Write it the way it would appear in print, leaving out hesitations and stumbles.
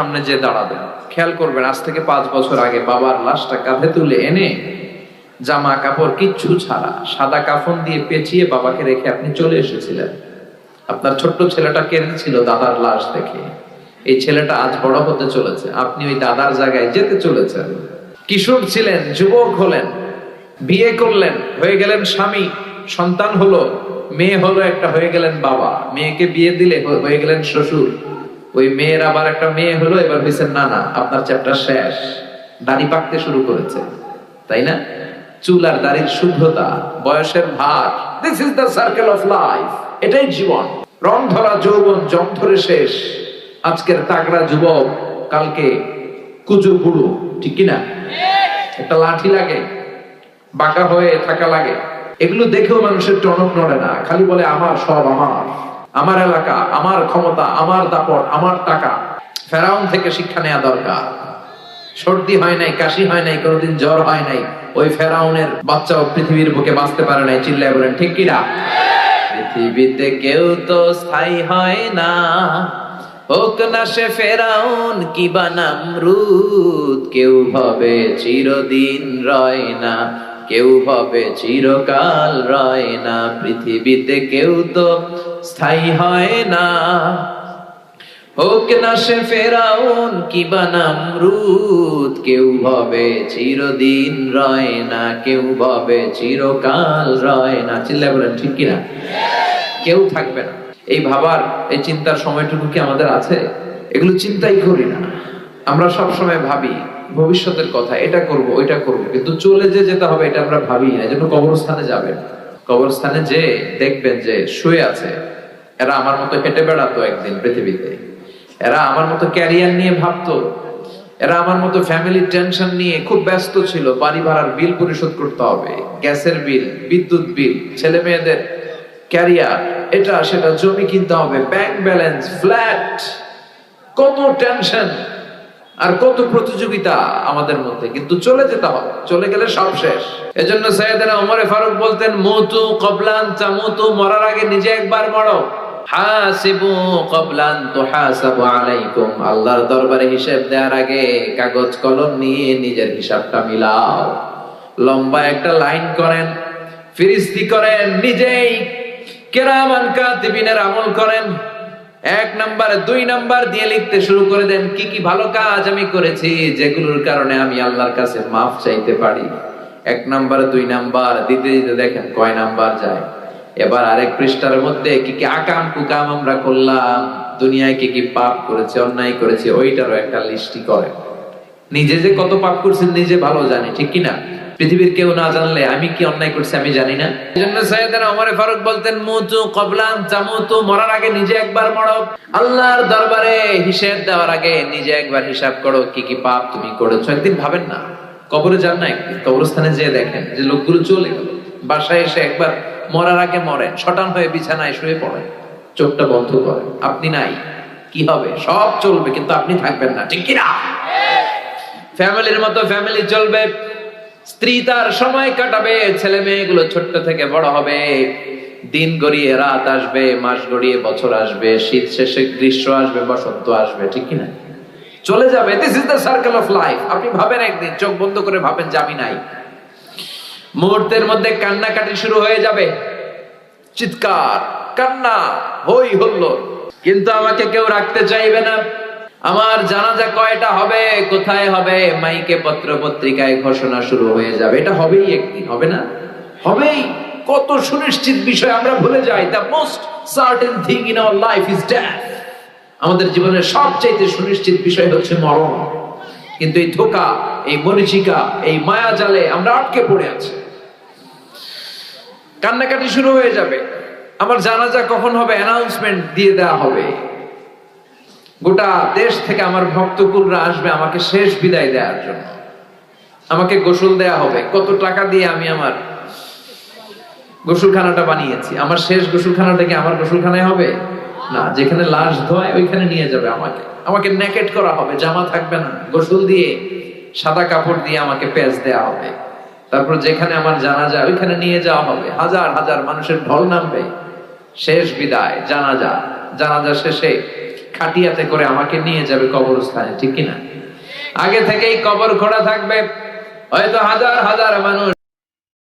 সামনে যে দাঁড়াবেন, খেয়াল করবেন আজ থেকে 5 বছর আগে বাবার লাশটা কাঁধে তুলে এনে জামা কাপড় কিচ্ছু ছাড়া সাদা কাফন দিয়ে পেঁচিয়ে বাবাকে রেখে আপনি চলে এসেছিলেন। আপনার ছোট্ট ছেলেটা কেঁদেছিল দাদার লাশ দেখে। এই ছেলেটা আজ বড় হতে চলেছে, আপনি ওই দাদার জায়গায় যেতে চলেছেন। কিশোর ছিলেন, যুবক হলেন, বিয়ে করলেন, হয়ে গেলেন স্বামী, সন্তান হলো, মেয়ে হলো একটা, হয়ে গেলেন বাবা। মেয়েকে বিয়ে দিলে হয়ে গেলেন শ্বশুর। ওই মেয়ের আবার একটা মেয়ে হলো, এবার হয়েছেন নানা। আপনার চ্যাপ্টার শেষ। দাড়ি পাকতে শুরু করেছে, তাই না? চুল আর দাড়ির শুভ্রতা, বয়সের ভার, this is the circle of life. এটাই জীবন। রং ধরা যৌবন জং ধরে শেষ। আজকের তাগড়া যুবক কালকে কুজো বুড়ো, ঠিক কিনা? একটা লাঠি লাগে, বাঁকা হয়ে থাকা লাগে। এগুলো দেখেও মানুষের টনক নড়ে না, খালি বলে আমার সব আমার, আমার এলাকা, আমার ক্ষমতা, আমার দাপট, আমার টাকা। ফেরাউন থেকে শিক্ষা নেওয়া দরকার। সর্দি হয় নাই, কাশি হয় নাই, কোনোদিন জ্বর হয় নাই, ওই ফেরাউনের বাচ্চাও পৃথিবীর বুকে বাঁচতে পারে নাই। চিল্লায় বলেন ঠিক কিনা? পৃথিবীতে কেউ তো স্থায়ী হয় না, হোক না সে ফেরাউন কিবা নামরুদ। কেউ ভাবে চিরদিন রয় না, কেউ ভাবে চিরকাল রয় না। পৃথিবীতে কেউ তো স্থায়ী হয় না, হোক না সে ফেরাউন কিবা নামরুদ। কেউ ভাবে চিরদিন রয় না, কেউ ভাবে চিরকাল রয় না। চিল্লায় বলেন ঠিক কিনা? কেউ থাকবে না। এই ভাবার, এই চিন্তার সময়টুকু কি আমাদের আছে? এগুলো চিন্তাই করি না। আমরা সব সময় ভাবি ভবিষ্যতের কথা, এটা করব ওইটা করব, কিন্তু চলে যে যেতে হবে এটা আমরা ভাবি না। এজন্য কবরস্থানে যাবেন, কবরস্থানে যে দেখবেন যে শুয়ে আছে, এরা আমার মতো হেঁটে বেড়াতো একদিন পৃথিবীতে, এরা আমার মতো ক্যারিয়ার নিয়ে ভাবতো, এরা আমার মতো ফ্যামিলি টেনশন নিয়ে খুব ব্যস্ত ছিল। বাড়ি ভাড়ার বিল পরিশোধ করতে হবে, গ্যাসের বিল, বিদ্যুৎ বিল, ছেলে মেয়েদের ক্যারিয়ার, এটা সেটা, জমি কিনতে হবে, ব্যাংক ব্যালেন্স, ফ্ল্যাট, কত টেনশন আর কত প্রতিযোগিতা আমাদের মধ্যে। কিন্তু চলে যেতে হবে, চলে গেলে সব শেষ। এজন্য সাইয়েদনা ওমর ফারুক বলতেন, মুতু ক্বাবলা আন তামুতু, মরার আগে নিজে একবার মরো। হাসিবু ক্বাবলা আন তুহাসাবু আলাইকুম, আল্লাহর দরবারে হিসাব দেওয়ার আগে কাগজ কলম নিয়ে নিজের হিসাবটা মিলাও। লম্বা একটা লাইন করেন, ফিরিস্তি করেন, নিজেই কিরামান কাতিবিনের আমল করেন। 1 নাম্বার 2 নাম্বার দিয়ে লিখতে শুরু করে দেন, কি কি ভালো কাজ আমি করেছি যেগুলোর কারণে আমি আল্লাহর কাছে মাফ চাইতে পারি। 1 নাম্বার 2 নাম্বার দিতে দিতে দেখেন কয় নাম্বার যায়। এবার আরেক পৃষ্ঠার মধ্যে কি কি আকাম কুকাম আমরা করলাম, দুনিয়ায় কি কি পাপ করেছি, অন্যায় করেছি, ওইটারও একটা লিস্টি করেন। নিজে যে কত পাপ করছেন নিজে ভালো জানি, ঠিক কিনা? পৃথিবীর কেউ না জানলে আমি কি অন্যায় করছি আমি জানি না। এজন্য সাইয়েদনা ওমর ফারুক বলতেন, মুতু ক্বাবলা আন তামুতু, মরার আগে নিজে একবার মরো। আল্লাহর দরবারে হিসাব দেওয়ার আগে নিজে একবার হিসাব করো, কি কি পাপ তুমি করেছো। একদিন ভাবেন না, কবরে যান না, একদিন কবরস্থানে যেয়ে দেখেন যে লোকগুলো চলে গেল, বাসায় এসে একবার মরার আগে মরেন, শটান হয়ে বিছানায় শুয়ে পড়েন, চোখটা বন্ধ করেন। আপনি নাই, কি হবে? সব চলবে, কিন্তু আপনি থাকবেন না, ঠিক কিনা? ফ্যামিলির মতো ফ্যামিলি চলবে, স্ত্রী তার সময় কাটাবে, ছেলে মেয়েগুলো ছোট্ট থেকে বড় হবে, দিন গড়িয়ে রাত আসবে, মাস গড়িয়ে বছর আসবে, শীত শেষে গ্রীষ্ম আসবে, বসন্ত আসবে, ঠিক কিনা? চলে যাবে। This is the circle of life. আপনি ভাবেন একদিন, চোখ বন্ধ করে ভাবেন যে আমি নাই। মুহূর্তের মধ্যে কান্নাকাটি শুরু হয়ে যাবে, চিৎকার, কান্না, হই হুল্লোড়। কিন্তু আমাকে কেউ রাখতে চাইবে না। আমার জানাজা কয়টা হবে, কোথায় হবে, মাইকে পত্র পত্রিকায় ঘোষণা শুরু হয়ে যাবে। এটা হবেই একদিন, হবে না? হবেই। কত সুনিশ্চিত বিষয় আমরা ভুলে যাই। The most certain thing in our life is death. আমাদের জীবনের সবচেয়ে সুনিশ্চিত বিষয় হচ্ছে মরণ। কিন্তু এই ধোঁকা, এই মরীচিকা, এই মায়া জালে আমরা আটকে পড়ে আছি। কান্নাকাটি শুরু হয়ে যাবে। আমার জানাজা কখন হবে অ্যানাউন্সমেন্ট দিয়ে দেওয়া হবে। গোটা দেশ থেকে আমার ভক্তকুলরা আসবে আমাকে শেষ বিদায় দেওয়ার জন্য। আমাকে গোসল দেয়া হবে। কত টাকা দিয়ে আমি আমার গোসলখানাটা বানিয়েছি। আমার শেষ গোসলখানাটা কি আমার গোসলখানায় হবে? না, যেখানে লাশ ধোয় ওইখানে নিয়ে যাবে আমাকে। আমাকে নেকেট করা হবে, জামা থাকবে না, গোসল দিয়ে সাদা কাপড় দিয়ে আমাকে পেঁচ দেয়া হবে। তারপর যেখানে আমার জানাজা ওইখানে নিয়ে যাওয়া হবে। হাজার হাজার মানুষের ঢল নামবে। শেষ বিদায়, জানাজা। জানাজা শেষে খাটিয়াতে করে আমাকে নিয়ে যাবে কবরস্থানে, ঠিক কিনা? আগে থেকেই কবর খোঁড়া থাকবে, হয়তো হাজার হাজার মানুষ